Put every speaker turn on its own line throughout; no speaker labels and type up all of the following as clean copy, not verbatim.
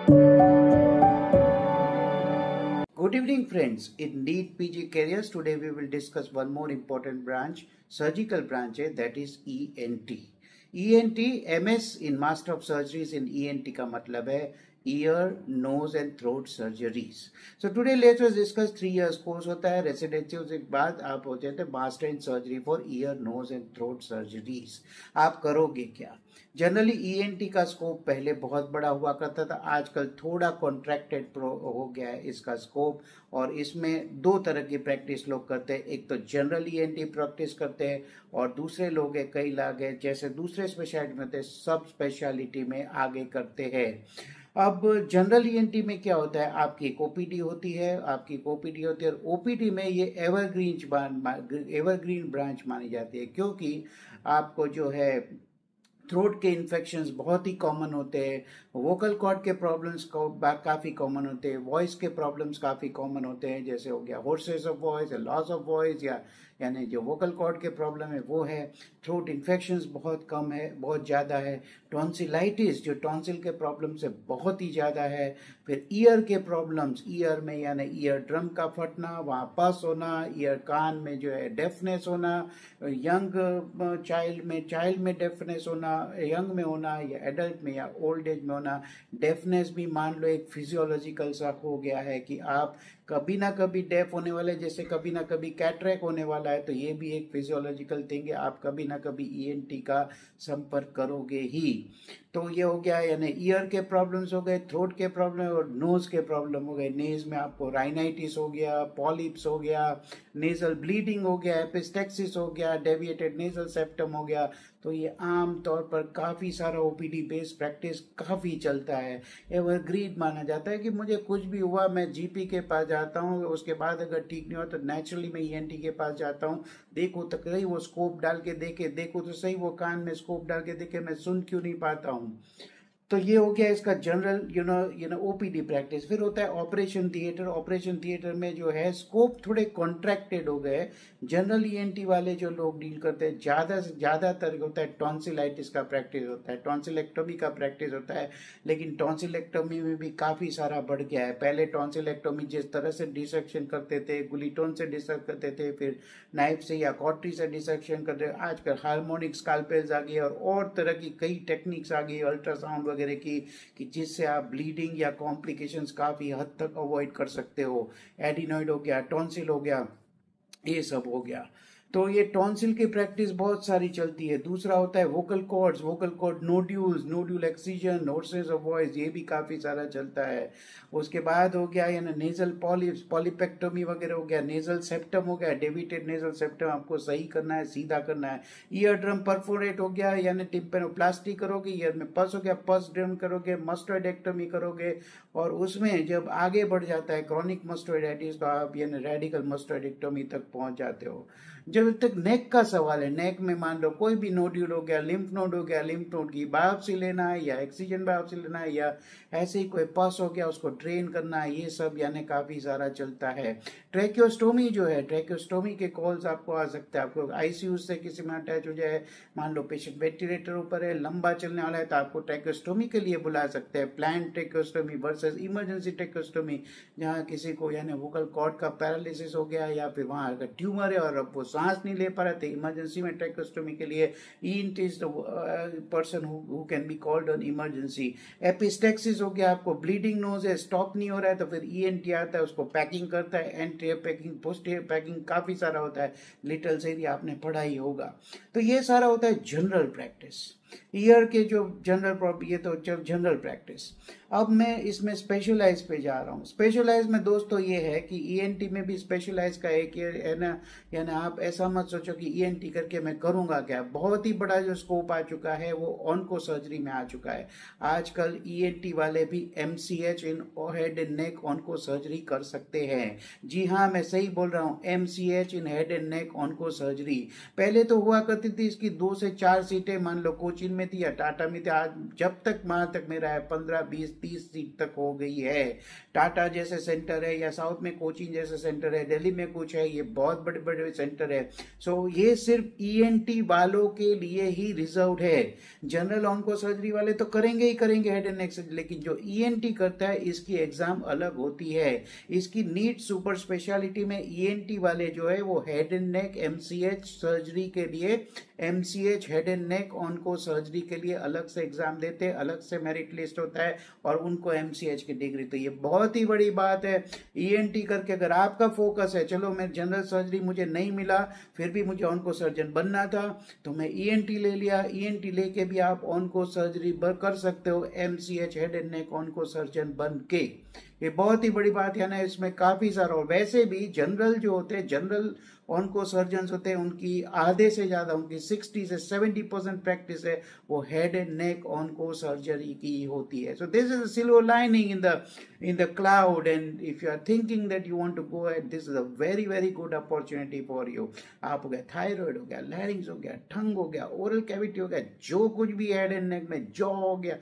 Good evening friends. In NEET PG Careers, today we will discuss one more important branch, surgical branch, that is ENT. ENT, MS in Master of Surgeries in ENT का मतलब है ear, nose and throat surgeries. So today let us discuss 3 years course होता है residency, उसके बाद आप हो जाते हैं master in surgery for ear, nose and throat surgeries. आप करोगे क्या? जनरली ईएनटी का स्कोप पहले बहुत बड़ा हुआ करता था, आजकल थोड़ा कॉन्ट्रैक्टेड हो गया है इसका स्कोप. और इसमें दो तरह की प्रैक्टिस लोग करते हैं, एक तो जनरल ईएनटी प्रैक्टिस करते हैं और दूसरे लोग हैं, कई लोग हैं जैसे दूसरे स्पेशलिटी में होते हैं, सब स्पेशलिटी में आगे करते हैं. अब जनरल ईएनटी में क्या होता है, आपकी एक ओपीडी होती है, और ओपीडी में ये एवरग्रीन ब्रांच मानी जाती है, क्योंकि आपको जो है थ्रोट के इन्फेक्शंस बहुत ही कॉमन होते हैं, वोकल कॉर्ड के प्रॉब्लम्स काफ़ी कॉमन होते हैं, वॉइस के प्रॉब्लम्स काफ़ी कॉमन होते हैं, जैसे हो गया होर्सेस ऑफ वॉइस या लॉस ऑफ वॉइस, या यानी जो वोकल कॉर्ड के प्रॉब्लम है वो है. थ्रोट इन्फेक्शंस बहुत कम है, बहुत ज़्यादा है. टॉन्सिलाइटिस जो टॉन्सिल के प्रॉब्लम से बहुत ही ज़्यादा है. फिर ईयर के प्रॉब्लम्स, ईयर में यानी ईयर ड्रम का फटना, वहाँ पस होना, ईयर कान में जो है डेफनेस होना, यंग चाइल्ड में डेफनेस होना, यंग में होना या एडल्ट में या ओल्ड एज में होना. डेफनेस भी मान लो एक फिजियोलॉजिकल सा हो गया है कि आप कभी ना कभी डेफ होने वाले, जैसे कभी ना कभी कैटरेक होने वाला है, तो ये भी एक फिजियोलॉजिकल थिंग है, आप कभी ना कभी ईएनटी का संपर्क करोगे ही. तो ये हो गया, यानी ईयर के प्रॉब्लम्स हो गए, थ्रोट के प्रॉब्लम और नोज के प्रॉब्लम हो गए. नेज में आपको राइनाइटिस हो गया, पॉलिप्स हो गया, नेजल ब्लीडिंग हो गया, एपिस्टेक्सिस हो गया, डेविएटेड नेजल सेप्टम हो गया. तो ये आम तौर पर काफ़ी सारा ओपीडी बेस्ड प्रैक्टिस काफ़ी चलता है. एवरग्रीन माना जाता है कि मुझे कुछ भी हुआ मैं जीपी के पास जाता हूँ, उसके बाद अगर ठीक नहीं हुआ तो नेचुरली मैं ईएनटी के पास जाता हूँ, देखो तो कहीं वो स्कोप डाल के देखे, देखो तो सही वो कान में स्कोप डाल के देखे, मैं सुन क्यों नहीं पाता हूँ. तो ये हो गया इसका जनरल ओपीडी प्रैक्टिस. फिर होता है ऑपरेशन थिएटर. ऑपरेशन थिएटर में जो है स्कोप थोड़े कॉन्ट्रैक्टेड हो गए. जनरल ईएनटी वाले जो लोग डील करते हैं, ज़्यादा से ज़्यादातर होता है टॉन्सिलाइटिस का प्रैक्टिस होता है, टॉन्सिलेक्टोमी का प्रैक्टिस होता है. लेकिन टॉन्सिलेक्टोमी में भी काफ़ी सारा बढ़ गया है. पहले टॉन्सिलेक्टोमी जिस तरह से डिसेक्शन करते थे, गुलिटोन से डिसेक्ट करते थे, फिर नाइफ से या कॉटरी से डिसेक्शन करते, आजकल हार्मोनिक स्काल्पेल्स आ गए और तरह की कई टेक्निक्स आ गई, अल्ट्रासाउंड वगैरह की, कि जिससे आप ब्लीडिंग या कॉम्प्लिकेशंस काफ़ी हद तक अवॉइड कर सकते हो. एडिनॉइड हो गया, टॉन्सिल हो गया, ये सब हो गया. तो ये टॉन्सिल की प्रैक्टिस बहुत सारी चलती है. दूसरा होता है vocal cord nodules, nodule excision, hoarseness of voice, ये भी काफ़ी सारा चलता है. उसके बाद हो गया यानी नेजल पॉलिप्स, पॉलिपेक्टोमी वगैरह हो गया, नेजल सेप्टम हो गया, डेविटेड नेजल सेप्टम आपको सही करना है, सीधा करना है. ईयर ड्रम परफोरेट हो गया, यानी टिम्पेनोप्लास्टी करोगे, ईयर में पस हो गया, पस ड्रम करोगे, मस्टोइडेक्टोमी करोगे. और उसमें जब आगे बढ़ जाता है क्रॉनिक मस्टोइडाइटिस, तो आप यानी रेडिकल मस्टोइडेक्टोमी तक पहुंच जाते हो. जब तक नेक का सवाल है, नेक में मान लो कोई भी नोड्यूल हो गया, लिम्फ नोड हो गया, लिम्फ नोड की बायोप्सी लेना है या एक्सीजन बायोप्सी लेना है, या ऐसे ही कोई पस हो गया उसको ड्रेन करना है, ये सब यानी काफ़ी सारा चलता है. ट्रैकियोस्टोमी जो है, ट्रैकियोस्टोमी के कॉल्स आपको आ सकते हैं. आपको आईसीयू से किसी में अटैच हो जाए, मान लो पेशेंट वेंटिलेटर ऊपर है, लंबा चलने वाला है, तो आपको ट्रैकियोस्टोमी के लिए बुला सकते हैं. Plan tracheostomy versus emergency tracheostomy, जहाँ किसी को यानी वोकल कॉर्ड का पैरालिसिस हो गया या फिर वहाँ अगर ट्यूमर है और अब वो सांस नहीं ले पा रहे थे, इमरजेंसी में ट्रैकियोस्टोमी के लिए ENT is the person who can be called on emergency. Epistaxis हो गया, आपको ब्लीडिंग नोज है, स्टॉप नहीं हो रहा है, तो फिर ENT आता है, उसको पैकिंग करता है, एंटीरियर पैकिंग, पोस्टीरियर पैकिंग, काफ़ी सारा होता है. लिटल से ही आपने पढ़ा ही होगा. तो ये सारा होता है जनरल प्रैक्टिस. ईयर के जो जनरल प्रॉब्लम, ये तो जनरल प्रैक्टिस. अब मैं इसमें स्पेशलाइज पे जा रहा हूँ. स्पेशलाइज में दोस्तों ये है कि ENT में भी स्पेशलाइज का एक है ना, यानी आप ऐसा मत सोचो कि ENT करके मैं करूँगा क्या. बहुत ही बड़ा जो स्कोप आ चुका है वो ऑन्को सर्जरी में आ चुका है. आजकल ENT वाले भी MCH in head and neck onco surgery कर सकते हैं. जी हाँ, मैं सही बोल रहा हूँ, MCH in head and neck onco surgery. पहले तो हुआ करती थी इसकी 2 से 4 सीटें, मान लो कोचीन में थी या टाटा में थी, आज जब तक वहां तक मेरा है 15 20 30 सीट तक हो गई है। टाटा जैसे सेंटर है या साउथ में कोचीन जैसे सेंटर है, दिल्ली में कुछ है, ये बहुत बड़े बड़े सेंटर है। सो ये सिर्फ ईएनटी वालों के लिए ही रिजर्व है। जनरल ऑन्को सर्जरी वाले तो करेंगे ही करेंगे हेड एंड नेक सर्जरी, लेकिन जो ईएनटी करता है इसकी एग्जाम अलग होती है। इसकी नीट सुपर स्पेशलिटी में ईएनटी वाले जो है वो head and neck MCH surgery के लिए, MCH head and neck onco surgery के लिए अलग से एग्जाम देते हैं, अलग से मेरिट लिस्ट होता है और उनको एमसीएच की डिग्री। तो ये बहुत ही बड़ी बात है। ईएनटी करके अगर आपका फोकस है, चलो मैं जनरल सर्जरी मुझे नहीं मिला फिर भी मुझे ऑन्को सर्जन बनना था तो मैं ईएनटी ले लिया, ईएनटी लेके भी आप ऑन्को सर्जरी कर सकते हो MCH head and neck onco surgeon बन के। ये बहुत ही बड़ी बात है ना, इसमें काफी सारा। और वैसे भी जनरल जो होते हैं, जनरल ऑन्को सर्जन होते हैं, उनकी आधे से ज्यादा, उनकी 60 से 70% प्रैक्टिस है वो head and neck onco surgery की होती है। So this is a silver lining in the cloud, and if you are thinking that you want to go at, this is a very very good opportunity for you. आप हो गया thyroid हो गया, लैरिंग्स हो गया, टंग हो गया, ओरल कैविटी हो गया, जो कुछ भी हेड एंड नेक में, जॉ हो गया,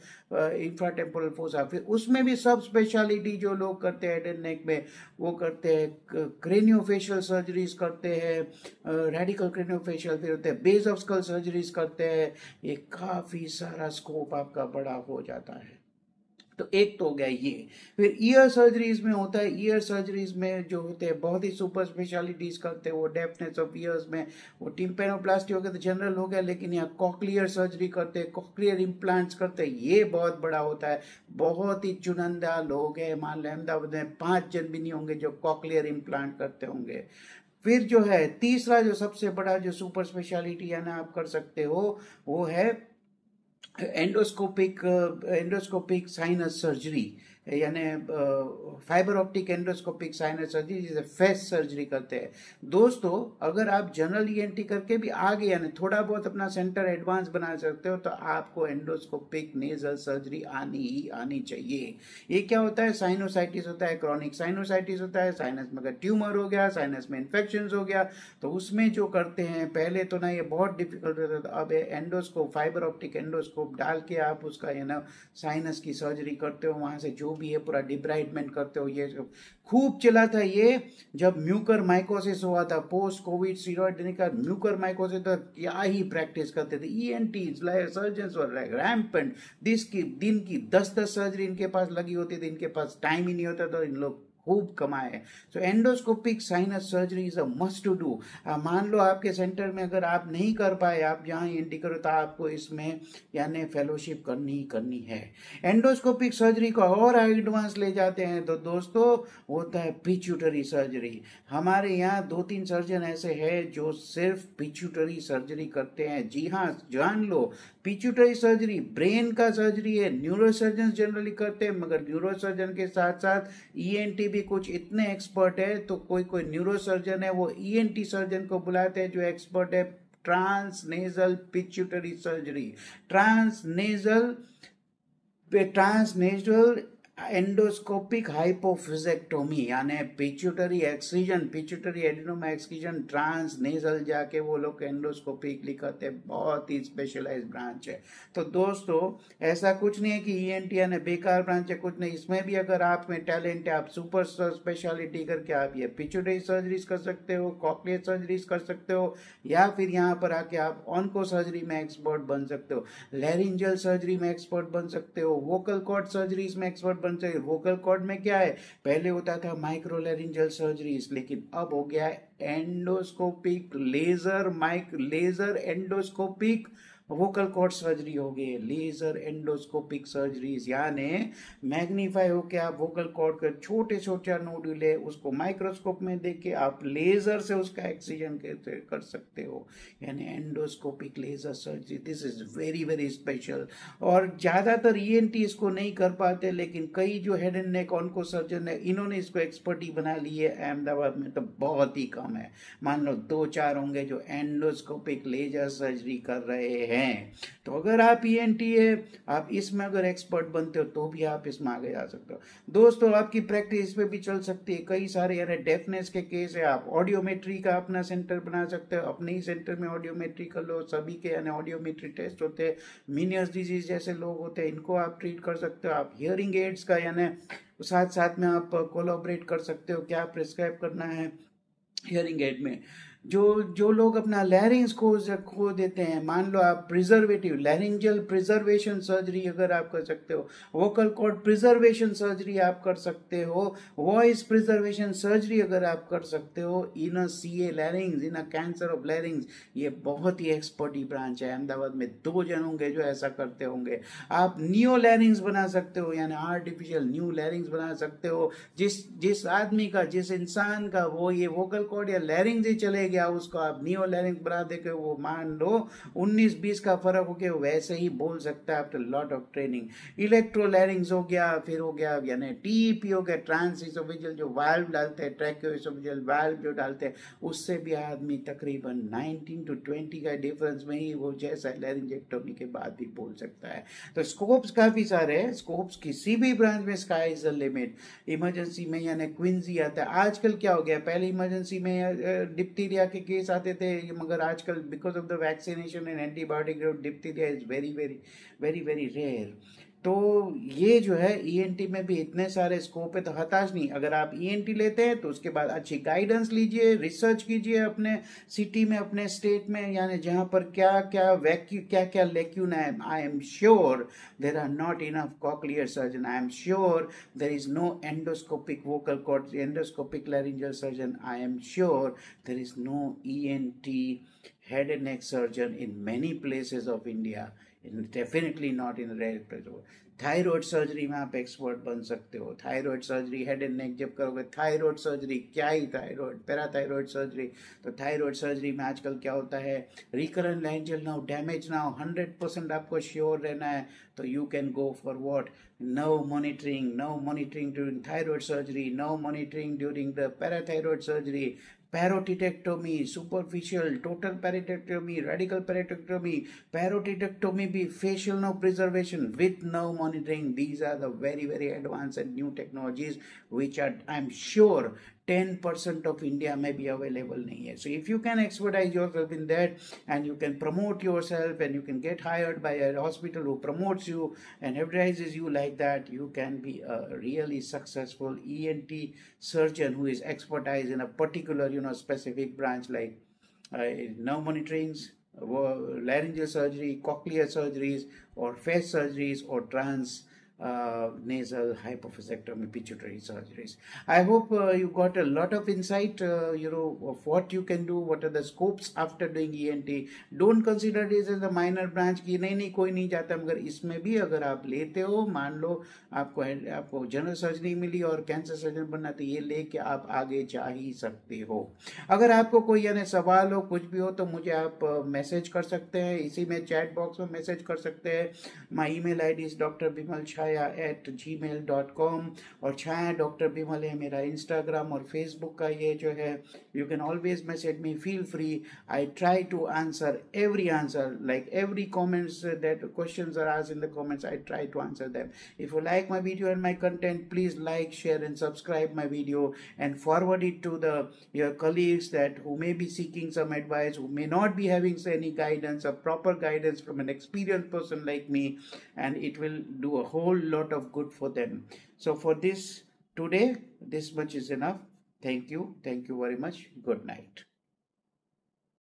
इंफ्राटेम्पोरल फोसा, फिर उसमें भी सब स्पेशलिटी जो लोग करते हैं हेड एंड नेक में, वो करते हैं क्रेनियोफेशियल सर्जरीज करते हैं, रेडिकल क्रेनियोफेशियल, फिर होते हैं बेस ऑफ स्कल सर्जरीज करते हैं। ये काफी सारा स्कोप आपका बड़ा हो जाता है। तो एक तो हो गया ये। फिर ईयर सर्जरीज में होता है, ईयर सर्जरीज में जो होते हैं बहुत ही सुपर स्पेशलिटीज करते हैं, वो डेफनेस ऑफ ईयर्स में वो टिम्पेनोप्लास्टी हो गया तो जनरल हो गया, लेकिन यहाँ कॉक्लियर सर्जरी करते हैं, कॉक्लियर इम्प्लांट्स करते हैं, ये बहुत बड़ा होता है। बहुत ही चुनिंदा लोग हैं, मान लो अहमदाबाद में 5 जन भी नहीं होंगे जो कॉक्लियर इम्प्लांट करते होंगे। फिर जो है तीसरा जो सबसे बड़ा जो सुपर स्पेशलिटी है ना आप कर सकते हो, वो है एंडोस्कोपिक साइनस सर्जरी, यानी fibre optic endoscopic sinus surgery, जिसे फेस सर्जरी करते हैं। दोस्तों अगर आप जनरल ईएनटी करके भी आगे यानी थोड़ा बहुत अपना सेंटर एडवांस बना सकते हो तो आपको एंडोस्कोपिक नेजल सर्जरी आनी ही आनी चाहिए। ये क्या होता है, साइनोसाइटिस होता है, क्रॉनिक साइनोसाइटिस होता है, साइनस में अगर ट्यूमर हो गया, साइनस में इन्फेक्शन हो गया, तो उसमें जो करते हैं पहले तो ना ये बहुत डिफिकल्ट होता था, अब एंडोस्कोप, फाइबर ऑप्टिक एंडोस्कोप डाल के आप उसका ये ना साइनस की सर्जरी करते हो, वहां से जो भी है पूरा डिब्राइडमेंट करते हो। ये खूब चला था ये जब म्यूकर माइकोसिस हुआ था, पोस्ट कोविड स्टीरॉइड देने का म्यूकर माइकोसिस, तो क्या ही प्रैक्टिस करते थे ईएनटी सर्जन्स और रैम्पेंट। दिन की 10-10 सर्जरी इनके पास लगी होती थी, इनके पास टाइम ही नहीं होता तो इन लोग खूब कमाए। So endoscopic sinus surgery is a must to do. मान लो आपके सेंटर में अगर आप नहीं कर पाए, आप जहां एंटी करो, तो आपको इसमें यानी फेलोशिप करनी ही करनी है। एंडोस्कोपिक सर्जरी को और एडवांस ले जाते हैं तो दोस्तों होता है पिट्यूटरी सर्जरी। हमारे यहाँ 2-3 सर्जन ऐसे हैं जो सिर्फ पिट्यूटरी सर्जरी करते हैं। जी हाँ, जान लो, पिट्यूटरी सर्जरी ब्रेन का सर्जरी है, न्यूरोसर्जन जनरली करते हैं, मगर न्यूरोसर्जन के साथ साथ ईएनटी भी कुछ इतने एक्सपर्ट है, तो कोई कोई न्यूरोसर्जन है वो ईएनटी सर्जन को बुलाते हैं जो एक्सपर्ट है transnasal pituitary surgery, transnasal endoscopic hypophysectomy, यानी pituitary excision, pituitary adenoma excision transnasal जाके वो लोग एंडोस्कोपिक लिखते हैं। बहुत ही स्पेशलाइज्ड ब्रांच है। तो दोस्तों ऐसा कुछ नहीं है कि ईएनटी यानी बेकार ब्रांच है, कुछ नहीं। इसमें भी अगर आप में टैलेंट है, आप सुपर स्पेशलिटी करके आप ये पिट्यूटरी सर्जरीज कर सकते हो, कॉक्लियर सर्जरीज कर सकते हो, या फिर यहाँ पर आके आप ऑन्को सर्जरी में एक्सपर्ट बन सकते हो, लैरिंजियल सर्जरी में एक्सपर्ट बन सकते हो, वोकल कॉर्ड सर्जरीज में एक्सपर्ट बन सकते हो। वोकल कॉर्ड में क्या है, पहले होता था माइक्रो लैरिंजियल सर्जरीज, लेकिन अब हो गया है endoscopic laser endoscopic vocal cord surgery हो गई है, लेजर एंडोस्कोपिक सर्जरीज, यानी मैग्नीफाई होके आप वोकल कॉर्ड के छोटे छोटे नोड्यूल है उसको माइक्रोस्कोप में देख के आप लेजर से उसका एक्सीजन कर सकते हो, यानी endoscopic laser surgery. This is very very special. और ज्यादातर ईएनटी इसको नहीं कर पाते, लेकिन कई जो head and neck onco surgeon है इन्होंने इसको एक्सपर्टी बना ली है। अहमदाबाद में तो बहुत ही कम है, मान लो 2-4 होंगे जो एंडोस्कोपिक लेजर सर्जरी कर रहे हैं। हैं। तो अगर आप ईएनटी है, आप इसमें अगर एक्सपर्ट बनते हो तो भी आप इसमें आगे जा सकते हो दोस्तों। आपकी प्रैक्टिस इस पे भी चल सकती है, कई सारे यानी डेफनेस के केस है, आप ऑडियोमेट्री का अपना सेंटर बना सकते हो, अपने ही सेंटर में ऑडियोमेट्री कर लो, सभी के यानी ऑडियोमेट्री टेस्ट होते हैं। मीनियस डिजीज जैसे लोग होते हैं इनको आप ट्रीट कर सकते हो। आप हियरिंग एड्स का यानी साथ साथ में आप कोलैबोरेट कर सकते हो, क्या प्रिस्क्राइब करना है हियरिंग एड में। जो जो लोग अपना लैरिंग्स खो देते हैं, मान लो आप प्रिजर्वेटिव लैरिंजियल प्रिजर्वेशन सर्जरी अगर आप कर सकते हो, वोकल कॉर्ड प्रिजर्वेशन सर्जरी आप कर सकते हो, वॉइस प्रिजर्वेशन सर्जरी अगर आप कर सकते हो in a CA larynx, in a cancer of larynx, ये बहुत ही एक्सपर्टी ब्रांच है। अहमदाबाद में 2 जन होंगे जो ऐसा करते होंगे। आप नियो लैरिंग्स बना सकते हो, यानी आर्टिफिशियल न्यू लैरिंग्स बना सकते हो। जिस जिस आदमी का, जिस इंसान का वो ये वोकल कॉर्ड या लैरिंग्स ही चले गया, उसको आप नियो लैरिंग्स बना देके वो मान लो 19-20 का फर्क हो गया, वैसे ही बोल सकता है after lot of training. Electro लैरिंग्स हो गया, फिर हो गया यानी टीईपी हो गया, ट्रांस इसोफेजियल जो वाल्व डालते हैं, ट्रैकियो इसोफेजियल वाल्व जो डालते हैं, उससे भी आदमी तकरीबन 19 to 20 का डिफरेंस में ही वो जैसा लैरिंजेक्टोमी के बाद भी बोल सकता है। तो स्कोप्स काफी सारे हैं, स्कोप्स किसी भी ब्रांच में sky is the limit. Emergency में यानी क्विंसी आता है, आजकल क्या हो गया, पहले इमरजेंसी में डिप्थीरिया के केस आते थे, मगर आजकल because of the vaccination and antibiotic diphtheria is very very very very rare. तो ये जो है ईएनटी में भी इतने सारे स्कोप है, तो हताश नहीं। अगर आप ईएनटी लेते हैं तो उसके बाद अच्छी गाइडेंस लीजिए, रिसर्च कीजिए अपने सिटी में, अपने स्टेट में, यानी जहां पर क्या क्या लेक्यून है। I am sure there are not enough cochlear surgeon, I am sure there is no endoscopic vocal cord endoscopic laryngeal surgeon, I am sure there is no ENT head and neck surgeon in many places of India, definitely not in rare places। Thyroid surgery में आप expert बन सकते हो। Thyroid surgery head and नेक जब करोगे, thyroid surgery क्या ही, thyroid parathyroid surgery. तो thyroid surgery में आजकल क्या होता है, रिकरेंट लैरिंजियल नर्व डैमेज ना हो, 100% आपको श्योर रहना है, तो you can go for what, nerve monitoring during thyroid surgery, nerve monitoring during the parathyroid surgery, parotidectomy, superficial, total parotidectomy, radical parotidectomy, parotidectomy भी, facial nerve preservation with nerve monitoring. These are the very very advance and new technologies which are, I'm sure 10% of India may be available nahi hai. So if you can expertise yourself in that and you can promote yourself and you can get hired by a hospital who promotes you and advertises you like that, you can be a really successful ENT surgeon who is expertise in a particular specific branch like nerve monitorings, laryngeal surgery, cochlear surgeries, or face surgeries, or nasal hypophysectomy, pituitary surgeries. I hope you got a lot of insight, of what you can do, what are the scopes after doing ENT. Don't consider this as a minor branch कि नहीं कोई नहीं जाता, मगर इसमें भी अगर आप लेते हो, मान लो आपको जनरल सर्जरी मिली और कैंसर सर्जन बनना, तो ये लेके आप आगे जा ही सकते हो। अगर आपको कोई यानी सवाल हो, कुछ भी हो, तो मुझे आप मैसेज कर सकते हैं, इसी में चैट बॉक्स में मैसेज कर सकते हैं। माई email ID is drbimal@gmail.com, और छाया डॉक्टर बिमल है मेरा इंस्टाग्राम और फेसबुक का ये जो है। You can always message me, feel free. I try to answer every answer, like every comments that questions are asked in the comments, I try to answer them. If you like my video and my content, please like, share and subscribe my video and forward it to your colleagues that who may be seeking some advice, who may not be having any guidance, a proper guidance from an experienced person like me, and it will do a whole lot of good for them. So for this today, this much is enough. Thank you very much. Good night.